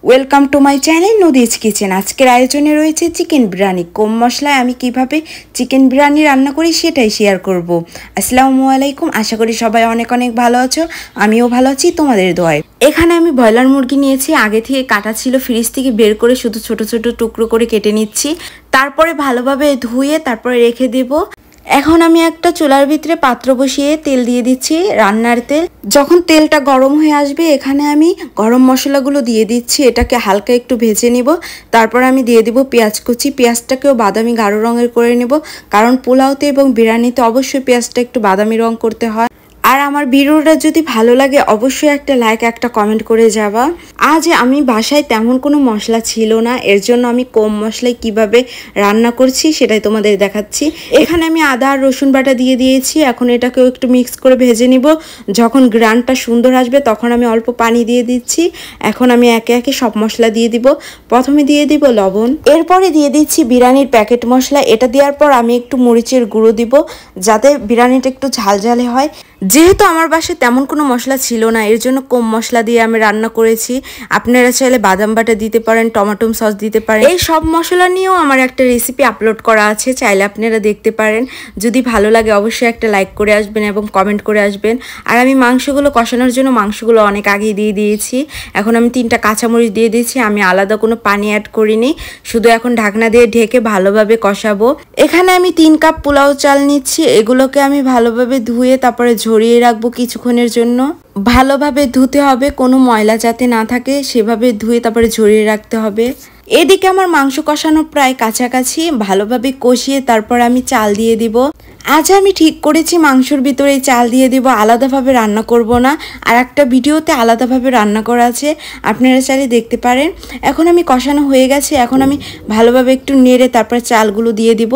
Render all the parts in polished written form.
Welcome to my channel Nadi's kitchen. আজকের আয়োজনে রয়েছে চিকেন বিরিয়ানি। কম মশলায় আমি কিভাবে চিকেন বিরিয়ানি রান্না করি সেটাই শেয়ার করব। আসসালামু আলাইকুম, আশা করি সবাই অনেক অনেক ভালো আছো। আমিও ভালো আছি তোমাদের দোয়ায়। এখানে আমি ব্রয়লার মুরগি নিয়েছি, আগে থেকে কাটা ছিল, ফ্রিজ থেকে বের করে শুধু ছোট ছোট টুকরো করে কেটে নিচ্ছি। তারপরে ভালোভাবে ধুয়ে তারপরে রেখে দেব। এখন আমি একটা চুলার ভিতরে পাত্র বসিয়ে তেল দিয়ে দিচ্ছি, রান্নার তেল। যখন তেলটা গরম হয়ে আসবে এখানে আমি গরম মশলাগুলো দিয়ে দিচ্ছি, এটাকে হালকা একটু ভেজে নিব। তারপর আমি দিয়ে দিব পেঁয়াজ কুচি, পেঁয়াজটাকেও বাদামি গাঢ় রঙের করে নেব, কারণ পোলাওতে এবং বিরিয়ানিতে অবশ্যই পেঁয়াজটা একটু বাদামি রং করতে হয়। আর আমার ভিডিওটা যদি ভালো লাগে অবশ্যই একটা লাইক একটা কমেন্ট করে যাবা। আজ আমি বাসায় তেমন কোনো মশলা ছিল না, এর জন্য আমি কম মশলায় কিভাবে রান্না করছি সেটাই তোমাদের দেখাচ্ছি। এখানে আমি আদা আর রসুন বাটা দিয়ে দিয়েছি, এখন এটাকেও একটু মিক্স করে ভেজে নিব। যখন গ্রানটা সুন্দর আসবে তখন আমি অল্প পানি দিয়ে দিচ্ছি। এখন আমি একে একে সব মশলা দিয়ে দিব। প্রথমে দিয়ে দিব লবণ, এরপরে দিয়ে দিচ্ছি বিরিয়ানির প্যাকেট মশলা। এটা দেওয়ার পর আমি একটু মরিচের গুঁড়ো দিব, যাতে বিরিয়ানিটা একটু ঝালঝালে হয়। যেহেতু আমার বাসায় তেমন কোনো মশলা ছিল না, এর জন্য কম মশলা দিয়ে আমি রান্না করেছি। আপনারা চাইলে বাদাম বাটা দিতে পারেন, টমেটো সস দিতে পারেন। এই সব মশলা নিয়েও আমার একটা রেসিপি আপলোড করা আছে, চাইলে আপনারা দেখতে পারেন। যদি ভালো লাগে অবশ্যই একটা লাইক করে আসবেন এবং কমেন্ট করে আসবেন। আর আমি মাংসগুলো কষানোর জন্য মাংসগুলো অনেক আগেই দিয়ে দিয়েছি। এখন আমি 3টা কাঁচামরিচ দিয়ে দিয়েছি, আমি আলাদা কোনো পানি অ্যাড করিনি, শুধু এখন ঢাকনা দিয়ে ঢেকে ভালোভাবে কষাবো। এখানে আমি 3 কাপ পোলাও চাল নিচ্ছি, এগুলোকে আমি ভালোভাবে ধুয়ে তারপরে ঝরিয়ে রাখবো কিছুক্ষণের জন্য। ভালোভাবে ধুতে হবে, কোনো ময়লা যাতে না থাকে সেভাবে ধুয়ে তারপরে ঝরিয়ে রাখতে হবে। এদিকে আমার মাংস কষানো প্রায় কাছাকাছি, ভালোভাবে কষিয়ে তারপর আমি চাল দিয়ে দিব। আজ আমি ঠিক করেছি মাংসর ভিতরে চাল দিয়ে দিব, আলাদাভাবে রান্না করব না। আর একটা ভিডিওতে আলাদাভাবে রান্না করা আছে, আপনারা চাইলে দেখতে পারেন। এখন আমি কষানো হয়ে গেছে, এখন আমি ভালোভাবে একটু নেড়ে তারপর চালগুলো দিয়ে দিব।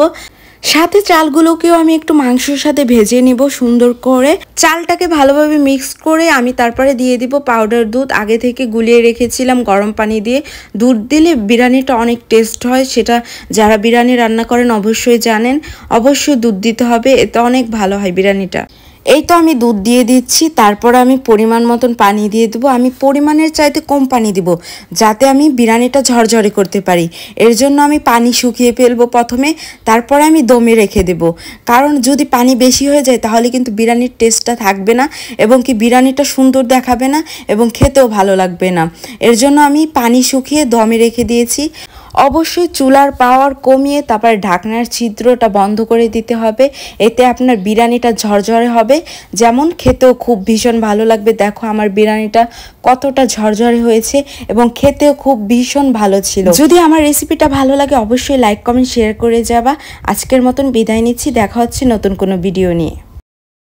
সাথে চালগুলোকেও আমি একটু মাংসের সাথে ভেজে নিব সুন্দর করে। চালটাকে ভালোভাবে মিক্স করে আমি তারপরে দিয়ে দিব পাউডার দুধ, আগে থেকে গুলিয়ে রেখেছিলাম গরম পানি দিয়ে। দুধ দিলে বিরিয়ানিটা অনেক টেস্ট হয়, সেটা যারা বিরিয়ানি রান্না করেন অবশ্যই জানেন। অবশ্যই দুধ দিতে হবে, এতে অনেক ভালো হয় বিরিয়ানিটা। এই তো আমি দুধ দিয়ে দিচ্ছি, তারপর আমি পরিমাণ মতন পানি দিয়ে দেবো। আমি পরিমাণের চাইতে কম পানি দিব, যাতে আমি বিরিয়ানিটা ঝরঝরে করতে পারি। এর জন্য আমি পানি শুকিয়ে ফেলবো প্রথমে, তারপরে আমি দমে রেখে দেব। কারণ যদি পানি বেশি হয়ে যায় তাহলে কিন্তু বিরিয়ানির টেস্টটা থাকবে না, এবং কি বিরিয়ানিটা সুন্দর দেখাবে না এবং খেতেও ভালো লাগবে না। এর জন্য আমি পানি শুকিয়ে দমে রেখে দিয়েছি। অবশ্যই চুলার পাওয়ার কমিয়ে তারপরে ঢাকনার ছিদ্রটা বন্ধ করে দিতে হবে, এতে আপনার বিরিয়ানিটা ঝরঝরে হবে, যেমন খেতেও খুব ভীষণ ভালো লাগবে। দেখো আমার বিরিয়ানিটা কতটা ঝরঝরে হয়েছে এবং খেতেও খুব ভীষণ ভালো ছিল। যদি আমার রেসিপিটা ভালো লাগে অবশ্যই লাইক কমেন্ট শেয়ার করে যাবা। আজকের মতন বিদায় নিচ্ছি, দেখা হচ্ছে নতুন কোনো ভিডিও নিয়ে।